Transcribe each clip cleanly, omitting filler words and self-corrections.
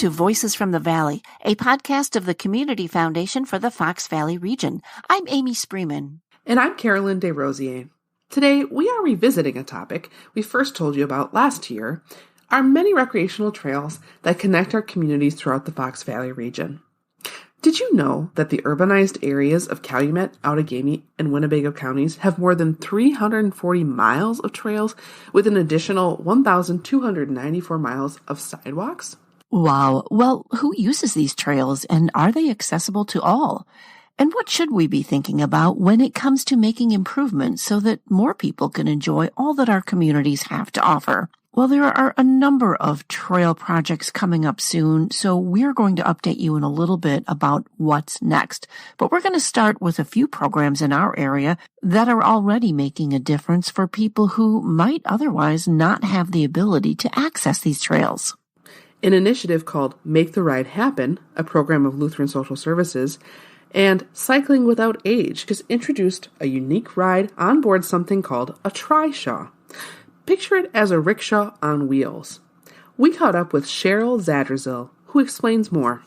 to Voices from the Valley, a podcast of the Community Foundation for the Fox Valley region. I'm Amy Spreeman. And I'm Carolyn DesRosiers. Today, we are revisiting a topic we first told you about last year, our many recreational trails that connect our communities throughout the Fox Valley region. Did you know that the urbanized areas of Calumet, Outagamie, and Winnebago counties have more than 340 miles of trails with an additional 1,294 miles of sidewalks? Wow. Well, who uses these trails, and are they accessible to all? And what should we be thinking about when it comes to making improvements so that more people can enjoy all that our communities have to offer? Well, there are a number of trail projects coming up soon, so we're going to update you in a little bit about what's next. But we're going to start with a few programs in our area that are already making a difference for people who might otherwise not have the ability to access these trails. An initiative called Make the Ride Happen, a program of Lutheran Social Services, and Cycling Without Age has introduced a unique ride on board something called a trishaw. Picture it as a rickshaw on wheels. We caught up with Cheryl Zadrazil, who explains more.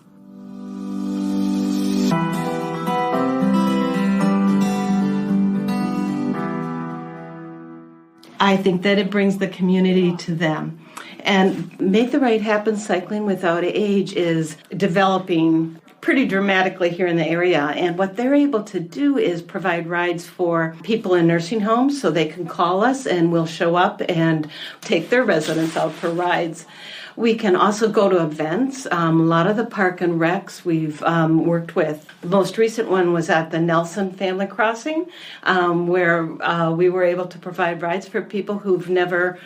I think that it brings the community to them. And Make the Ride Happen Cycling Without Age is developing pretty dramatically here in the area. And what they're able to do is provide rides for people in nursing homes so they can call us and we'll show up and take their residents out for rides. We can also go to events. A lot of the park and recs we've worked with. The most recent one was at the Nelson Family Crossing, where we were able to provide rides for people who've never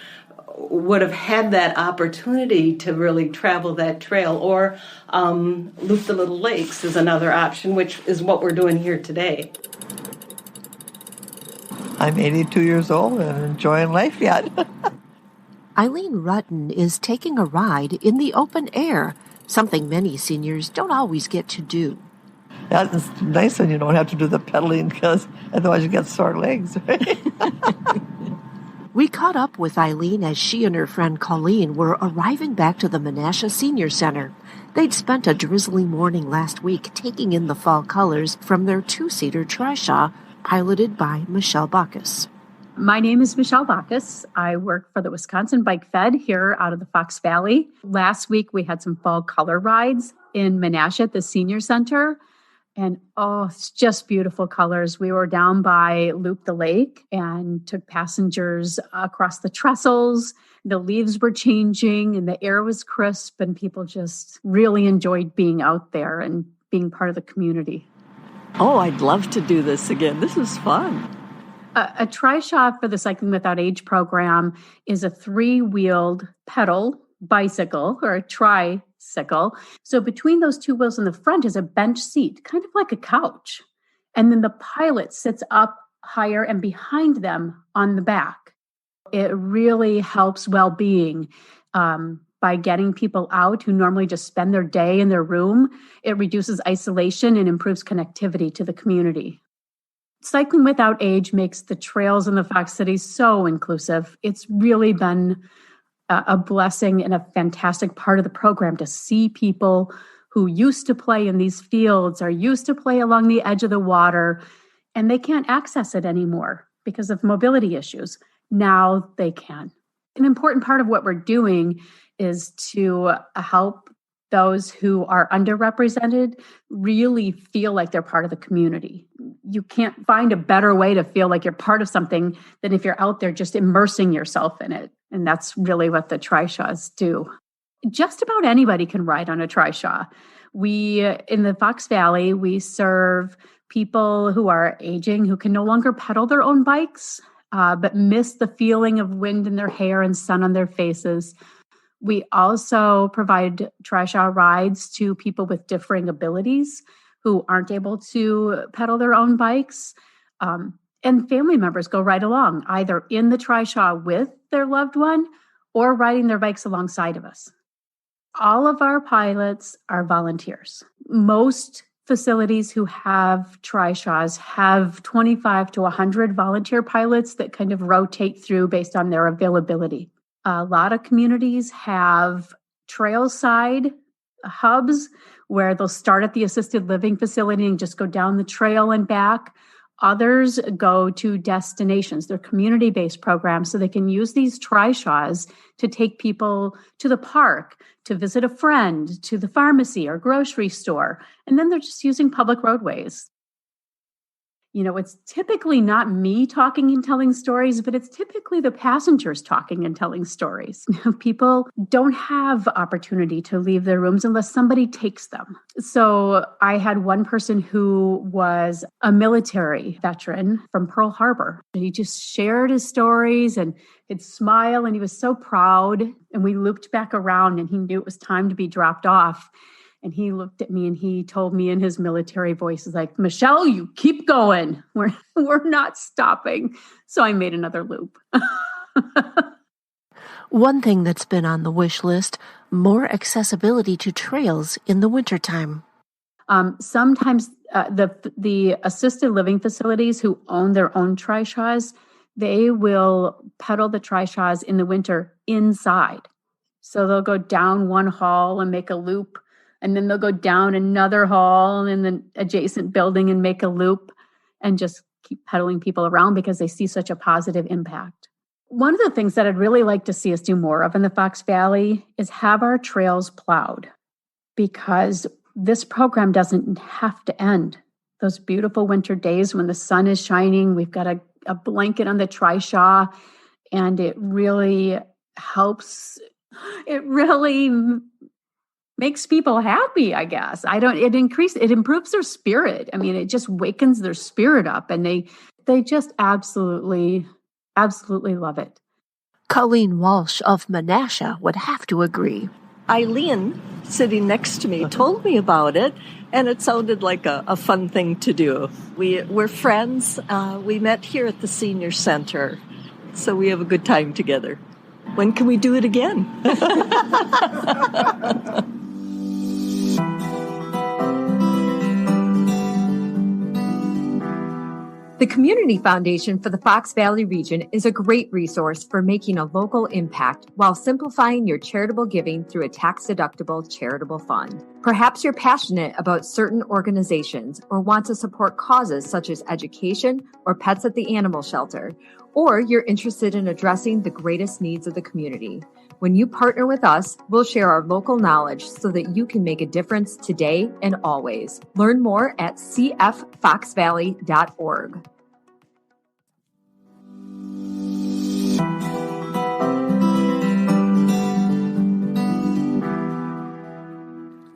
would have had that opportunity to really travel that trail, or Loop the Little Lakes is another option, which is what we're doing here today. I'm 82 years old and enjoying life yet. Eileen Rutten is taking a ride in the open air, something many seniors don't always get to do. Yeah, it's nice when you don't have to do the pedaling, because otherwise you get sore legs, right? We caught up with Eileen as she and her friend Colleen were arriving back to the Menasha Senior Center. They'd spent a drizzly morning last week taking in the fall colors from their two-seater trishaw, piloted by Michelle Bacchus. My name is Michelle Bacchus. I work for the Wisconsin Bike Fed here out of the Fox Valley. Last week, we had some fall color rides in Menasha at the Senior Center. And it's just beautiful colors. We were down by Loop the Lake and took passengers across the trestles. The leaves were changing and the air was crisp, and people just really enjoyed being out there and being part of the community. Oh, I'd love to do this again. This is fun. A trishaw for the Cycling Without Age program is a three-wheeled pedal bicycle, or a tricycle. So between those two wheels in the front is a bench seat, kind of like a couch. And then the pilot sits up higher and behind them on the back. It really helps well-being by getting people out who normally just spend their day in their room. It reduces isolation and improves connectivity to the community. Cycling Without Age makes the trails in the Fox Cities so inclusive. It's really been a blessing and a fantastic part of the program to see people who used to play in these fields or used to play along the edge of the water, and they can't access it anymore because of mobility issues. Now they can. An important part of what we're doing is to help those who are underrepresented really feel like they're part of the community. You can't find a better way to feel like you're part of something than if you're out there just immersing yourself in it. And that's really what the trishaws do. Just about anybody can ride on a trishaw. In the Fox Valley, we serve people who are aging, who can no longer pedal their own bikes, but miss the feeling of wind in their hair and sun on their faces. We also provide trishaw rides to people with differing abilities who aren't able to pedal their own bikes. And family members go right along, either in the trishaw with their loved one or riding their bikes alongside of us. All of our pilots are volunteers. Most facilities who have trishaws have 25 to 100 volunteer pilots that kind of rotate through based on their availability. A lot of communities have trail side hubs where they'll start at the assisted living facility and just go down the trail and back. Others go to destinations. They're community-based programs, so they can use these trishaws to take people to the park, to visit a friend, to the pharmacy or grocery store. And then they're just using public roadways. It's typically not me talking and telling stories, but it's typically the passengers talking and telling stories. People don't have opportunity to leave their rooms unless somebody takes them. So I had one person who was a military veteran from Pearl Harbor. He just shared his stories and he'd smile and he was so proud. And we looped back around and he knew it was time to be dropped off. And he looked at me and he told me in his military voice, he's like, Michelle, you keep going. We're not stopping. So I made another loop. One thing that's been on the wish list, more accessibility to trails in the wintertime. Sometimes the assisted living facilities who own their own trishaws, they will pedal the trishaws in the winter inside. So they'll go down one hall and make a loop. And then they'll go down another hall in the adjacent building and make a loop and just keep pedaling people around because they see such a positive impact. One of the things that I'd really like to see us do more of in the Fox Valley is have our trails plowed, because this program doesn't have to end. Those beautiful winter days when the sun is shining, we've got a blanket on the trishaw, and it really helps. It really makes people happy, I guess. It improves their spirit. I mean, it just wakens their spirit up, and they just absolutely love it. Colleen Walsh of Menasha would have to agree. Eileen, sitting next to me, told me about it, and it sounded like a fun thing to do. We're friends. We met here at the senior center, so we have a good time together. When can we do it again? The Community Foundation for the Fox Valley region is a great resource for making a local impact while simplifying your charitable giving through a tax-deductible charitable fund. Perhaps you're passionate about certain organizations or want to support causes such as education or pets at the animal shelter, or you're interested in addressing the greatest needs of the community. When you partner with us, we'll share our local knowledge so that you can make a difference today and always. Learn more at cffoxvalley.org.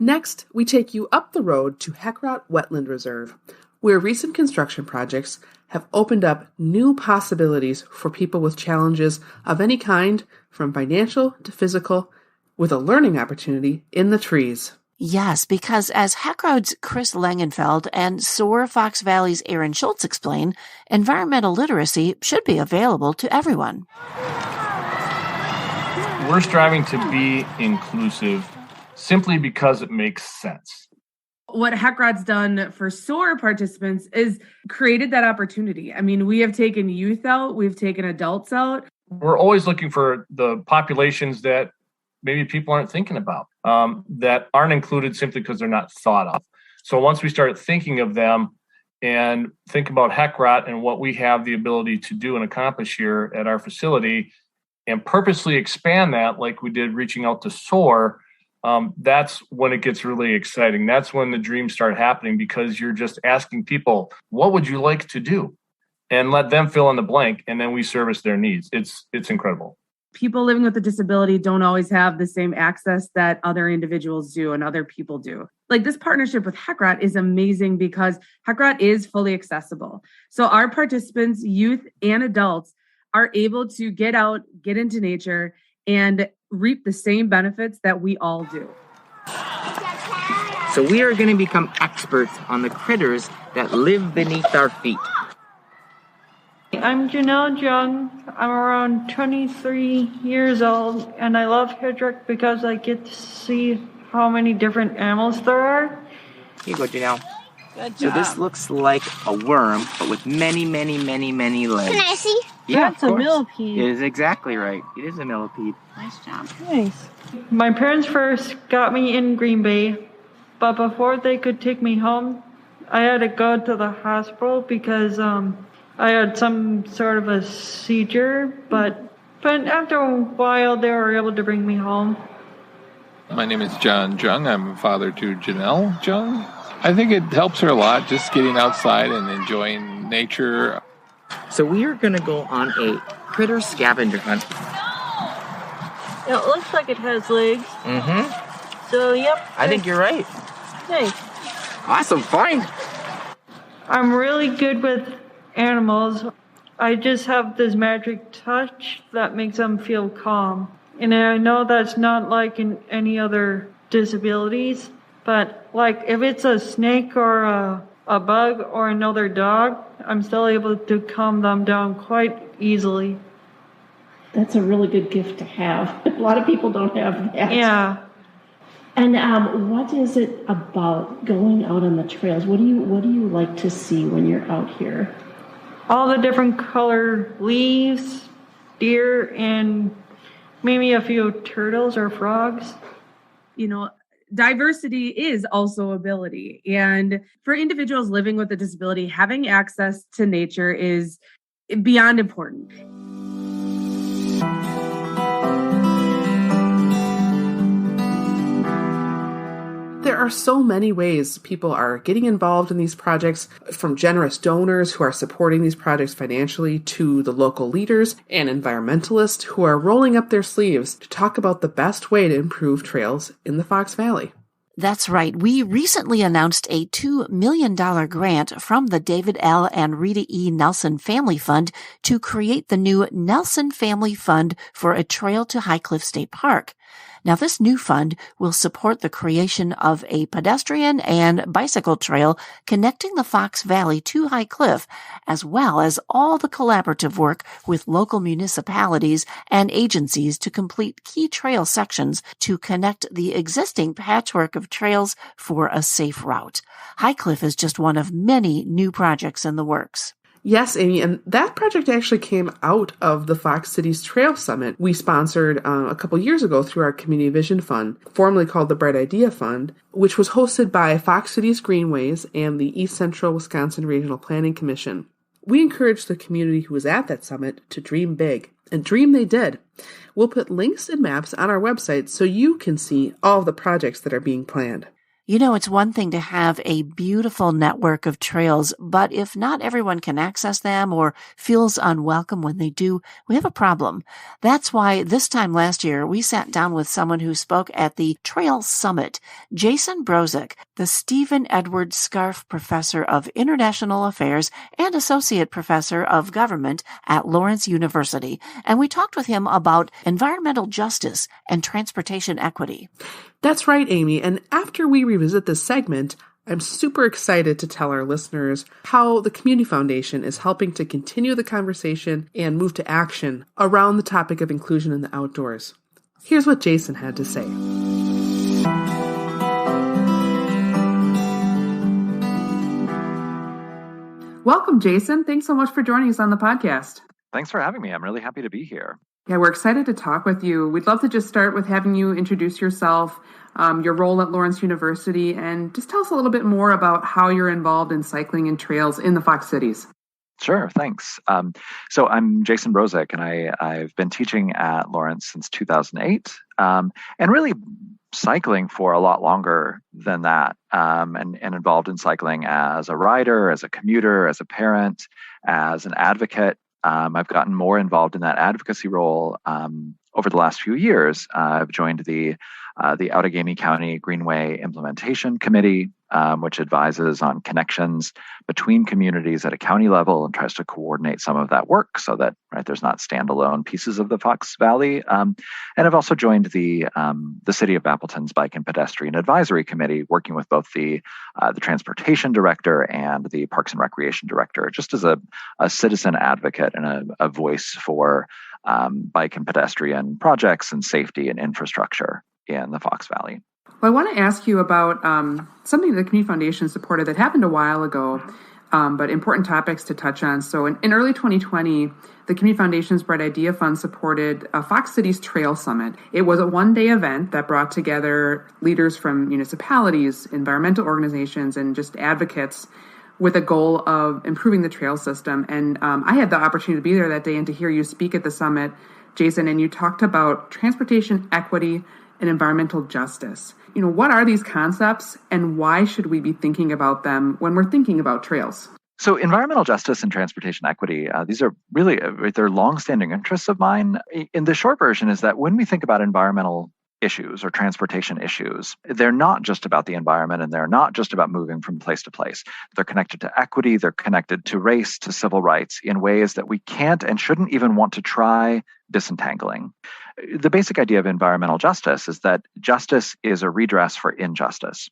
Next, we take you up the road to Heckrot Wetland Reserve, where recent construction projects have opened up new possibilities for people with challenges of any kind, from financial to physical, with a learning opportunity in the trees. Yes, because as Heckrot's Chris Langenfeld and SOAR Fox Valley's Aaron Schultz explain, environmental literacy should be available to everyone. We're striving to be inclusive simply because it makes sense. What Heckrot's done for SOAR participants is created that opportunity. I mean, we have taken youth out, we've taken adults out. We're always looking for the populations that maybe people aren't thinking about, that aren't included simply because they're not thought of. So once we start thinking of them and think about Heckrot and what we have the ability to do and accomplish here at our facility, and purposely expand that like we did reaching out to SOAR, that's when it gets really exciting. That's when the dreams start happening, because you're just asking people, what would you like to do? And let them fill in the blank, and then we service their needs. It's incredible. People living with a disability don't always have the same access that other individuals do and other people do. Like, this partnership with Heckrot is amazing because Heckrot is fully accessible. So our participants, youth and adults, are able to get out, get into nature, and reap the same benefits that we all do. So we are going to become experts on the critters that live beneath our feet. I'm Janelle Jung. I'm around 23 years old, and I love Hedrick because I get to see how many different animals there are. Here you go, Janelle. Good So job. this looks like a worm, but with many, many, many, many legs. Can I see? Yeah, That's of a course. millipede. It is exactly right. It is a millipede. Nice job. Nice. My parents first got me in Green Bay, but before they could take me home, I had to go to the hospital because I had some sort of a seizure. But after a while, they were able to bring me home. My name is John Jung. I'm a father to Janelle Jung. I think it helps her a lot just getting outside and enjoying nature. So we are going to go on a critter scavenger hunt. It looks like it has legs. Mm-hmm. So, yep. I think you're right. Nice. Awesome find. I'm really good with animals. I just have this magic touch that makes them feel calm. And I know that's not like in any other disabilities, but like if it's a snake or a bug or another dog, I'm still able to calm them down quite easily. That's a really good gift to have. A lot of people don't have that. Yeah. And what is it about going out on the trails? What do you like to see when you're out here? All the different color leaves, deer, and maybe a few turtles or frogs. You know, diversity is also ability. And for individuals living with a disability, having access to nature is beyond important. There are so many ways people are getting involved in these projects, from generous donors who are supporting these projects financially to the local leaders and environmentalists who are rolling up their sleeves to talk about the best way to improve trails in the Fox Valley. That's right. We recently announced a $2 million grant from the David L. and Rita E. Nelson Family Fund to create the new Nelson Family Fund for a trail to High Cliff State Park. Now, this new fund will support the creation of a pedestrian and bicycle trail connecting the Fox Valley to High Cliff, as well as all the collaborative work with local municipalities and agencies to complete key trail sections to connect the existing patchwork of trails for a safe route. High Cliff is just one of many new projects in the works. Yes, Amy, and that project actually came out of the Fox Cities Trail Summit we sponsored a couple years ago through our Community Vision Fund, formerly called the Bright Idea Fund, which was hosted by Fox Cities Greenways and the East Central Wisconsin Regional Planning Commission. We encouraged the community who was at that summit to dream big, and dream they did. We'll put links and maps on our website so you can see all of the projects that are being planned. You know, it's one thing to have a beautiful network of trails, but if not everyone can access them or feels unwelcome when they do, we have a problem. That's why this time last year, we sat down with someone who spoke at the Trail Summit, Jason Brozick, the Stephen Edward Scarf Professor of International Affairs and Associate Professor of Government at Lawrence University, and we talked with him about environmental justice and transportation equity. That's right, Amy, and after we revisit this segment, I'm super excited to tell our listeners how the Community Foundation is helping to continue the conversation and move to action around the topic of inclusion in the outdoors. Here's what Jason had to say. Welcome, Jason. Thanks so much for joining us on the podcast. Thanks for having me. I'm really happy to be here. Yeah, we're excited to talk with you. We'd love to just start with having you introduce yourself, your role at Lawrence University, and just tell us a little bit more about how you're involved in cycling and trails in the Fox Cities. Sure, thanks. So I'm Jason Brozick, and I've been teaching at Lawrence since 2008, and really cycling for a lot longer than that, and involved in cycling as a rider, as a commuter, as a parent, as an advocate. I've gotten more involved in that advocacy role over the last few years. I've joined the Outagamie County Greenway Implementation Committee, which advises on connections between communities at a county level and tries to coordinate some of that work so that there's not standalone pieces of the Fox Valley. And I've also joined the City of Appleton's Bike and Pedestrian Advisory Committee, working with both the Transportation Director and the Parks and Recreation Director, just as a citizen advocate and a voice for bike and pedestrian projects and safety and infrastructure in the Fox Valley. Well, I want to ask you about something that the Community Foundation supported that happened a while ago, but important topics to touch on. So in early 2020, the Community Foundation's Bright Idea Fund supported a Fox Cities Trail Summit. It was a one-day event that brought together leaders from municipalities, environmental organizations, and just advocates with a goal of improving the trail system. And I had the opportunity to be there that day and to hear you speak at the summit, Jason, and you talked about transportation equity and environmental justice. What are these concepts and why should we be thinking about them when we're thinking about trails? So environmental justice and transportation equity, these are really, they're longstanding interests of mine. In the short version is that when we think about environmental issues or transportation issues, they're not just about the environment and they're not just about moving from place to place. They're connected to equity, they're connected to race, to civil rights in ways that we can't and shouldn't even want to try disentangling. The basic idea of environmental justice is that justice is a redress for injustice.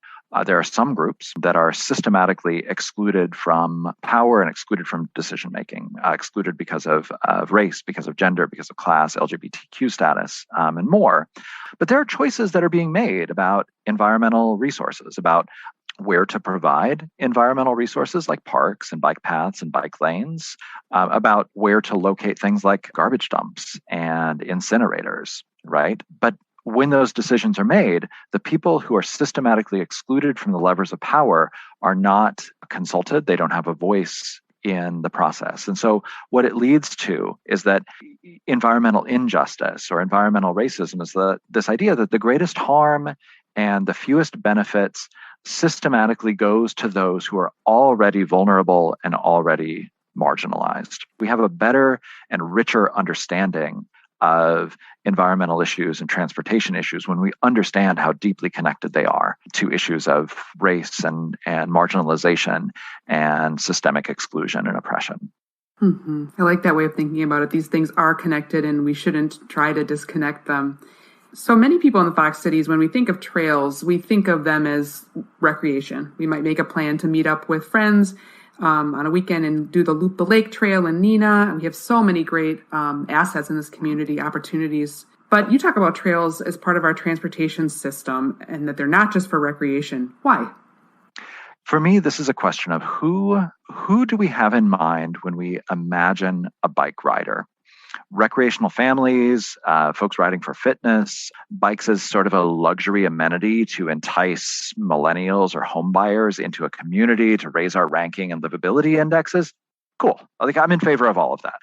There are some groups that are systematically excluded from power and excluded from decision making, excluded because of race, because of gender, because of class, LGBTQ status, and more. But there are choices that are being made about environmental resources, about where to provide environmental resources like parks and bike paths and bike lanes, about where to locate things like garbage dumps and incinerators, right? But when those decisions are made, the people who are systematically excluded from the levers of power are not consulted. They don't have a voice in the process. And so what it leads to is that environmental injustice or environmental racism is this idea that the greatest harm and the fewest benefits systematically goes to those who are already vulnerable and already marginalized. We have a better and richer understanding of environmental issues and transportation issues when we understand how deeply connected they are to issues of race and marginalization and systemic exclusion and oppression. Mm-hmm. I like that way of thinking about it. These things are connected and we shouldn't try to disconnect them. So many people in the Fox Cities, when we think of trails, we think of them as recreation. We might make a plan to meet up with friends on a weekend and do the Loop the Lake Trail in Neenah. And we have so many great assets in this community, opportunities. But you talk about trails as part of our transportation system and that they're not just for recreation. Why? For me, this is a question of who do we have in mind when we imagine a bike rider? Recreational families, folks riding for fitness, bikes as sort of a luxury amenity to entice millennials or home buyers into a community to raise our ranking and livability indexes. Cool. I'm in favor of all of that.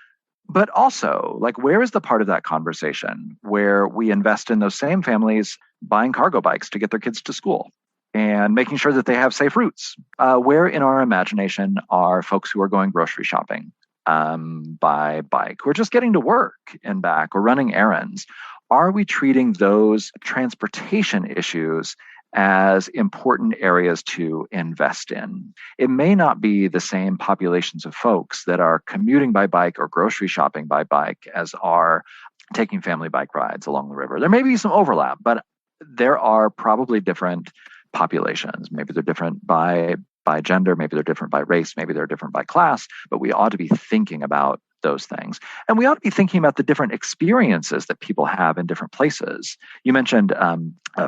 But also, where is the part of that conversation where we invest in those same families buying cargo bikes to get their kids to school and making sure that they have safe routes? Where in our imagination are folks who are going grocery shopping by bike, or just getting to work and back, or running errands? Are we treating those transportation issues as important areas to invest in? It may not be the same populations of folks that are commuting by bike or grocery shopping by bike as are taking family bike rides along the river. There may be some overlap, but there are probably different populations. Maybe they're different by gender, maybe they're different by race, maybe they're different by class, but we ought to be thinking about those things. And we ought to be thinking about the different experiences that people have in different places. You mentioned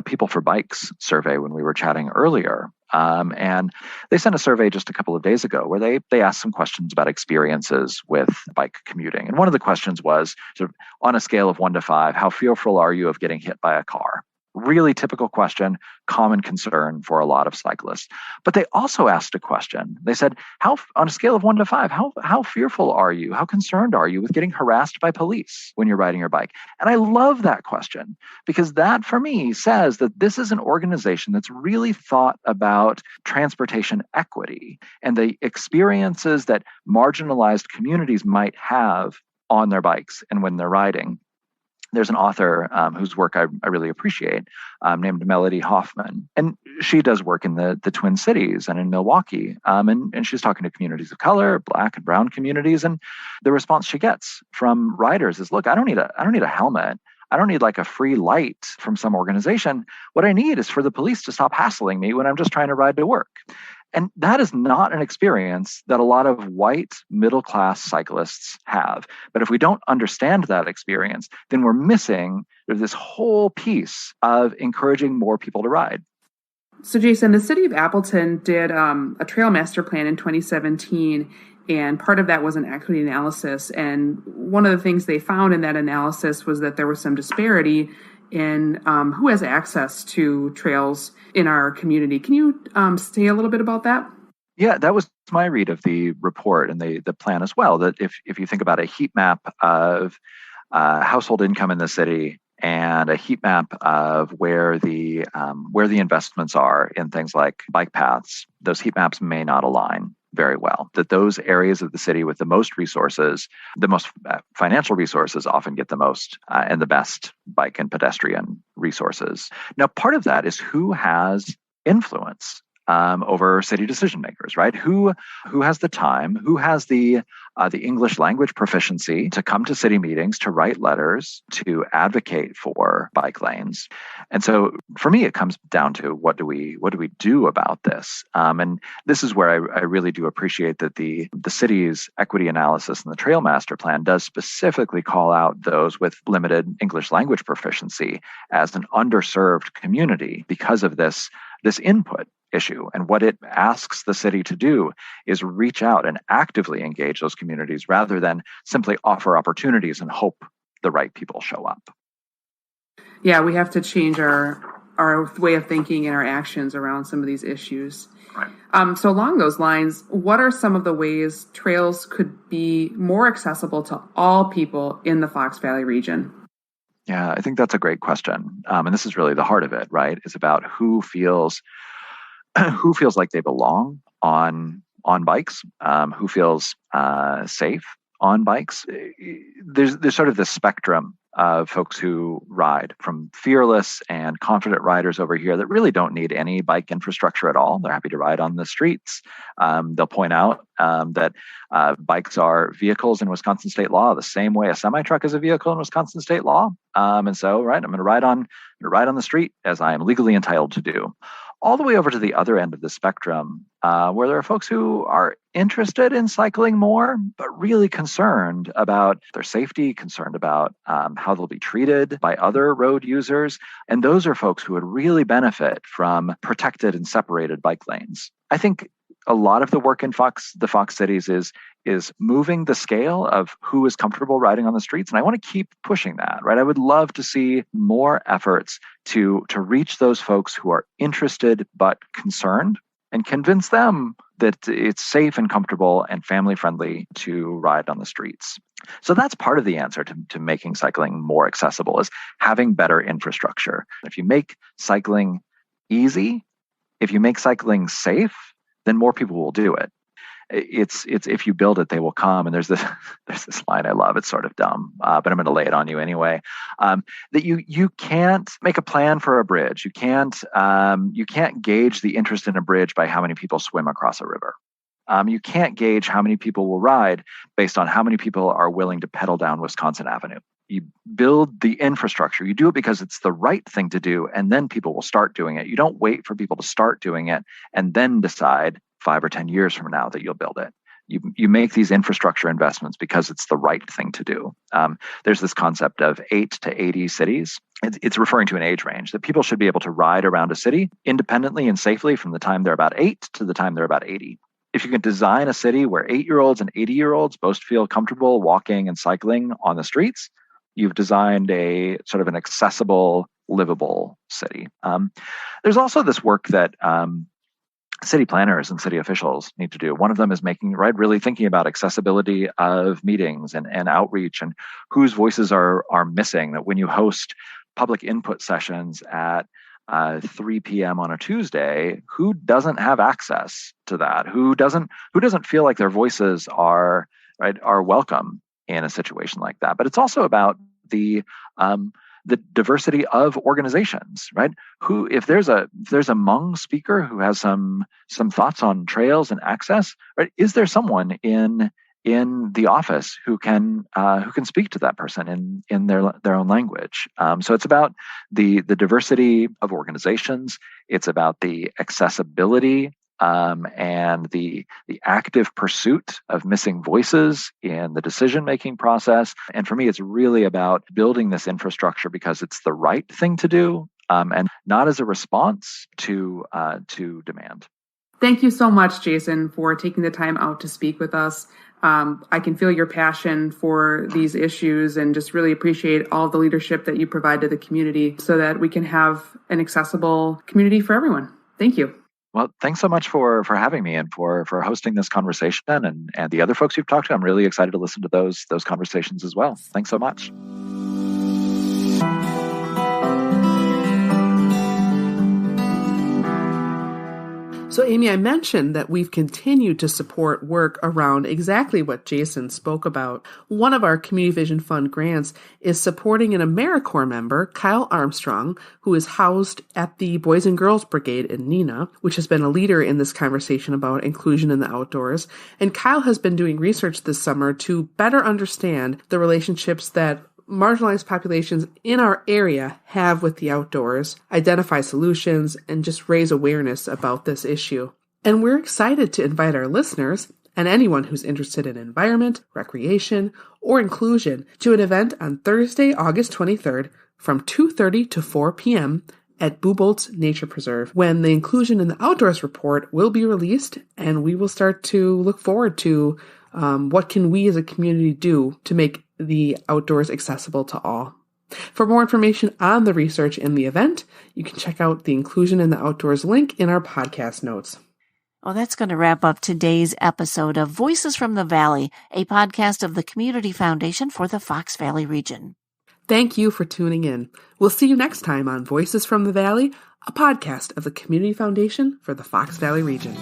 People for Bikes survey when we were chatting earlier. And they sent a survey just a couple of days ago where they asked some questions about experiences with bike commuting. And one of the questions was, sort of, on a scale of 1 to 5, how fearful are you of getting hit by a car? Really typical question, common concern for a lot of cyclists. But they also asked a question. They said, on a scale of 1 to 5, how fearful are you? How concerned are you with getting harassed by police when you're riding your bike? And I love that question because that, for me, says that this is an organization that's really thought about transportation equity and the experiences that marginalized communities might have on their bikes and when they're riding. There's an author whose work I really appreciate named Melody Hoffman. And she does work in the Twin Cities and in Milwaukee. And she's talking to communities of color, Black and brown communities. And the response she gets from riders is, look, I don't need a helmet. I don't need a free light from some organization. What I need is for the police to stop hassling me when I'm just trying to ride to work. And that is not an experience that a lot of white middle-class cyclists have. But if we don't understand that experience, then we're missing this whole piece of encouraging more people to ride. So, Jason, the city of Appleton did a trail master plan in 2017, and part of that was an equity analysis. And one of the things they found in that analysis was that there was some disparity in who has access to trails in our community. Can you say a little bit about that? Yeah, that was my read of the report and the plan as well. That if you think about a heat map of household income in the city and a heat map of where the investments are in things like bike paths, those heat maps may not align very well. That those areas of the city with the most resources, the most financial resources, often get the most and the best bike and pedestrian resources. Now, part of that is who has influence over city decision makers, right? Who has the time? Who has the English language proficiency to come to city meetings, to write letters, to advocate for bike lanes? And so, for me, it comes down to what do we do about this? And this is where I really do appreciate that the city's equity analysis and the Trail Master Plan does specifically call out those with limited English language proficiency as an underserved community because of this input issue. And what it asks the city to do is reach out and actively engage those communities rather than simply offer opportunities and hope the right people show up. Yeah, we have to change our way of thinking and our actions around some of these issues. Right. So along those lines, what are some of the ways trails could be more accessible to all people in the Fox Valley region? Yeah, I think that's a great question. And this is really the heart of it, right? It's about who feels like they belong on bikes, who feels safe on bikes. There's sort of this spectrum of folks who ride, from fearless and confident riders over here that really don't need any bike infrastructure at all. They're happy to ride on the streets. They'll point out that bikes are vehicles in Wisconsin state law, the same way a semi-truck is a vehicle in Wisconsin state law. And so, right, I'm going to ride on the street as I am legally entitled to do. All the way over to the other end of the spectrum, where there are folks who are interested in cycling more, but really concerned about their safety, concerned about how they'll be treated by other road users. And those are folks who would really benefit from protected and separated bike lanes. I think a lot of the work in the Fox cities is moving the scale of who is comfortable riding on the streets. And I want to keep pushing that, right? I would love to see more efforts to reach those folks who are interested but concerned and convince them that it's safe and comfortable and family friendly to ride on the streets. So that's part of the answer to making cycling more accessible, is having better infrastructure. If you make cycling easy, if you make cycling safe, then more people will do it. It's if you build it, they will come. And there's this line I love. It's sort of dumb, but I'm going to lay it on you anyway. That you can't make a plan for a bridge. You can't gauge the interest in a bridge by how many people swim across a river. You can't gauge how many people will ride based on how many people are willing to pedal down Wisconsin Avenue. You build the infrastructure. You do it because it's the right thing to do, and then people will start doing it. You don't wait for people to start doing it and then decide 5 or 10 years from now that you'll build it. You make these infrastructure investments because it's the right thing to do. There's this concept of 8 to 80 cities. It's referring to an age range that people should be able to ride around a city independently and safely from the time they're about 8 to the time they're about 80. If you can design a city where 8-year-olds and 80-year-olds both feel comfortable walking and cycling on the streets, you've designed a sort of an accessible, livable city. There's also this work that city planners and city officials need to do. One of them is really thinking about accessibility of meetings and outreach and whose voices are missing. That when you host public input sessions at 3 p.m. on a Tuesday, who doesn't have access to that? Who doesn't feel like their voices are welcome in a situation like that? But it's also about the diversity of organizations, right? Who, if there's a Hmong speaker who has some thoughts on trails and access, right? Is there someone in the office who can speak to that person in their own language? So it's about the diversity of organizations. It's about the accessibility and the active pursuit of missing voices in the decision-making process. And for me, it's really about building this infrastructure because it's the right thing to do, and not as a response to demand. Thank you so much, Jason, for taking the time out to speak with us. I can feel your passion for these issues and just really appreciate all the leadership that you provide to the community so that we can have an accessible community for everyone. Thank you. Well, thanks so much for having me and for hosting this conversation and the other folks you've talked to. I'm really excited to listen to those conversations as well. Thanks so much. So, Amy, I mentioned that we've continued to support work around exactly what Jason spoke about. One of our Community Vision Fund grants is supporting an AmeriCorps member, Kyle Armstrong, who is housed at the Boys and Girls Brigade in Neenah, which has been a leader in this conversation about inclusion in the outdoors. And Kyle has been doing research this summer to better understand the relationships that marginalized populations in our area have with the outdoors, identify solutions, and just raise awareness about this issue. And we're excited to invite our listeners and anyone who's interested in environment, recreation, or inclusion to an event on Thursday, August 23rd from 2:30 to 4 p.m. at Bubolt's Nature Preserve, when the Inclusion in the Outdoors report will be released, and we will start to look forward to what can we as a community do to make the outdoors accessible to all. For more information on the research in the event, you can check out the Inclusion in the Outdoors link in our podcast notes. Well, that's going to wrap up today's episode of Voices from the Valley, a podcast of the Community Foundation for the Fox Valley region. Thank you for tuning in. We'll see you next time on Voices from the Valley, a podcast of the Community Foundation for the Fox Valley region.